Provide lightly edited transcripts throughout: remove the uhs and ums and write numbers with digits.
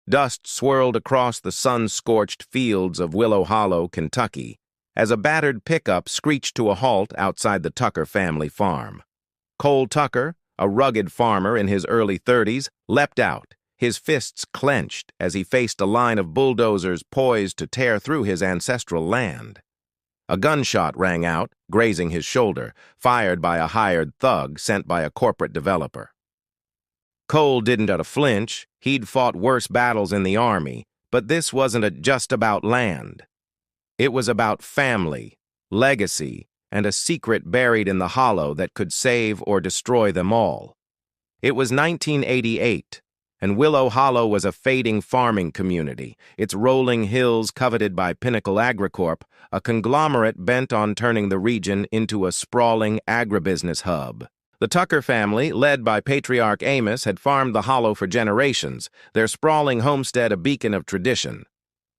Dust swirled across the sun-scorched fields of Willow Hollow, Kentucky, as a battered pickup screeched to a halt outside the Tucker family farm. Cole Tucker, a rugged farmer in his early 30s, leapt out, his fists clenched as he faced a line of bulldozers poised to tear through his ancestral land. A gunshot rang out, grazing his shoulder, fired by a hired thug sent by a corporate developer. Cole didn't flinch. He'd fought worse battles in the army, but this wasn't just about land. It was about family, legacy, and a secret buried in the hollow that could save or destroy them all. It was 1988, and Willow Hollow was a fading farming community, its rolling hills coveted by Pinnacle Agricorp, a conglomerate bent on turning the region into a sprawling agribusiness hub. The Tucker family, led by patriarch Amos, had farmed the hollow for generations, their sprawling homestead a beacon of tradition.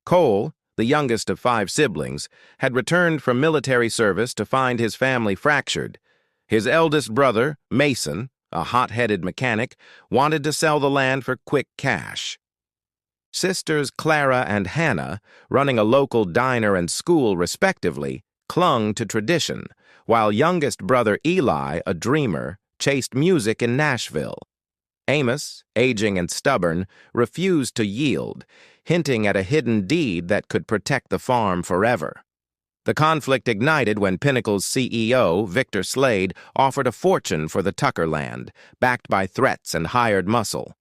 Cole, the youngest of 5 siblings, had returned from military service to find his family fractured. His eldest brother, Mason, a hot-headed mechanic, wanted to sell the land for quick cash. Sisters Clara and Hannah, running a local diner and school respectively, clung to tradition, while youngest brother Eli, a dreamer, chased music in Nashville. Amos, aging and stubborn, refused to yield, hinting at a hidden deed that could protect the farm forever. The conflict ignited when Pinnacle's CEO, Victor Slade, offered a fortune for the Tucker land, backed by threats and hired muscle.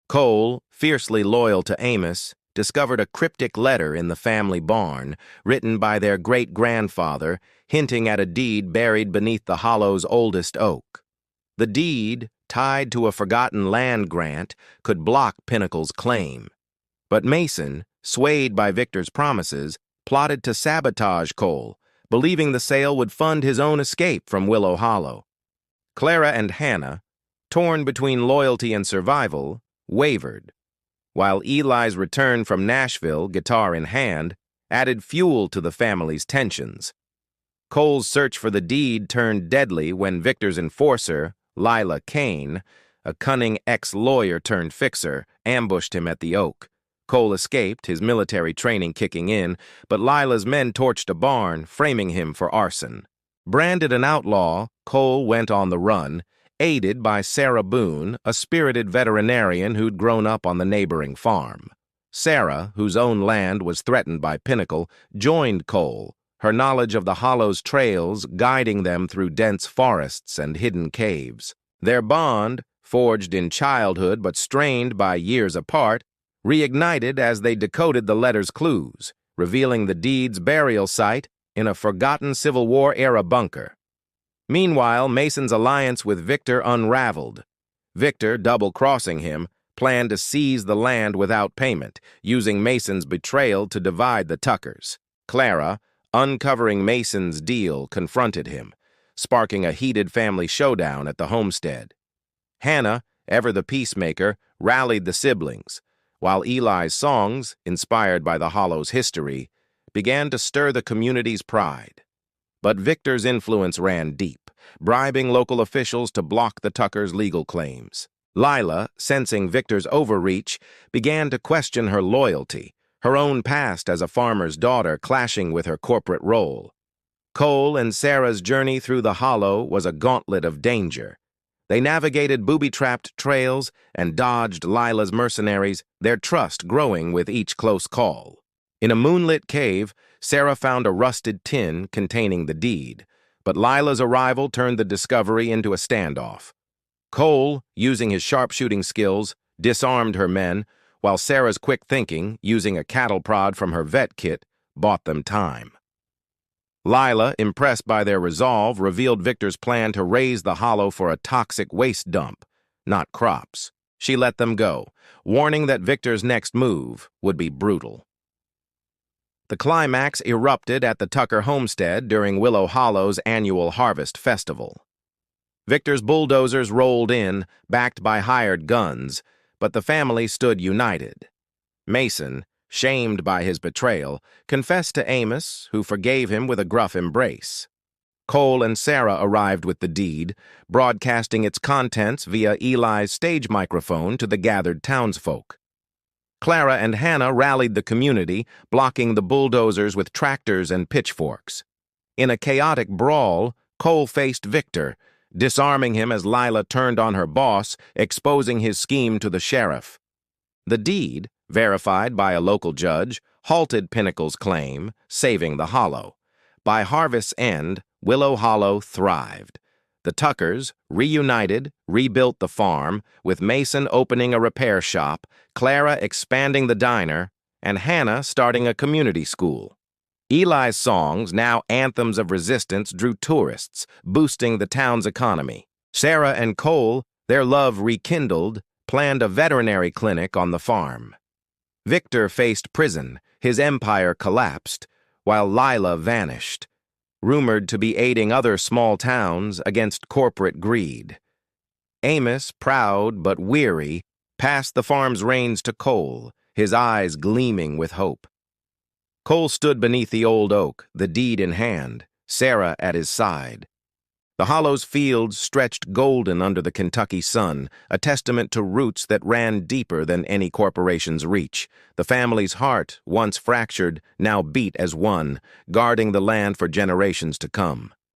Cole, fiercely loyal to Amos, discovered a cryptic letter in the family barn, written by their great-grandfather, hinting at a deed buried beneath the hollow's oldest oak. The deed, tied to a forgotten land grant, could block Pinnacle's claim. But Mason, swayed by Victor's promises, plotted to sabotage Cole, believing the sale would fund his own escape from Willow Hollow. Clara and Hannah, torn between loyalty and survival, wavered, while Eli's return from Nashville, guitar in hand, added fuel to the family's tensions. Cole's search for the deed turned deadly when Victor's enforcer, Lila Kane, a cunning ex-lawyer turned fixer, ambushed him at the Oak. Cole escaped, his military training kicking in, but Lila's men torched a barn, framing him for arson. Branded an outlaw, Cole went on the run, aided by Sarah Boone, a spirited veterinarian who'd grown up on the neighboring farm. Sarah, whose own land was threatened by Pinnacle, joined Cole, her knowledge of the hollow's trails guiding them through dense forests and hidden caves. Their bond, forged in childhood but strained by years apart, reignited as they decoded the letter's clues, revealing the deed's burial site in a forgotten Civil War-era bunker. Meanwhile, Mason's alliance with Victor unraveled. Victor, double-crossing him, planned to seize the land without payment, using Mason's betrayal to divide the Tuckers. Clara, uncovering Mason's deal, confronted him, sparking a heated family showdown at the homestead. Hannah, ever the peacemaker, rallied the siblings, while Eli's songs, inspired by the hollow's history, began to stir the community's pride. But Victor's influence ran deep, bribing local officials to block the Tuckers' legal claims. Lila, sensing Victor's overreach, began to question her loyalty, her own past as a farmer's daughter clashing with her corporate role. Cole and Sarah's journey through the hollow was a gauntlet of danger. They navigated booby-trapped trails and dodged Lila's mercenaries, their trust growing with each close call. In a moonlit cave, Sarah found a rusted tin containing the deed, but Lila's arrival turned the discovery into a standoff. Cole, using his sharpshooting skills, disarmed her men, while Sarah's quick thinking, using a cattle prod from her vet kit, bought them time. Lila, impressed by their resolve, revealed Victor's plan to raise the hollow for a toxic waste dump, not crops. She let them go, warning that Victor's next move would be brutal. The climax erupted at the Tucker homestead during Willow Hollow's annual harvest festival. Victor's bulldozers rolled in, backed by hired guns, but the family stood united. Mason, shamed by his betrayal, confessed to Amos, who forgave him with a gruff embrace. Cole and Sarah arrived with the deed, broadcasting its contents via Eli's stage microphone to the gathered townsfolk. Clara and Hannah rallied the community, blocking the bulldozers with tractors and pitchforks. In a chaotic brawl, Cole faced Victor, disarming him as Lila turned on her boss, exposing his scheme to the sheriff. The deed, verified by a local judge, halted Pinnacle's claim, saving the Hollow. By harvest's end, Willow Hollow thrived. The Tuckers, reunited, rebuilt the farm, with Mason opening a repair shop, Clara expanding the diner, and Hannah starting a community school. Eli's songs, now anthems of resistance, drew tourists, boosting the town's economy. Sarah and Cole, their love rekindled, planned a veterinary clinic on the farm. Victor faced prison, his empire collapsed, while Lila vanished, rumored to be aiding other small towns against corporate greed. Amos, proud but weary, passed the farm's reins to Cole, his eyes gleaming with hope. Cole stood beneath the old oak, the deed in hand, Sarah at his side. The Hollow's fields stretched golden under the Kentucky sun, a testament to roots that ran deeper than any corporation's reach. The family's heart, once fractured, now beat as one, guarding the land for generations to come.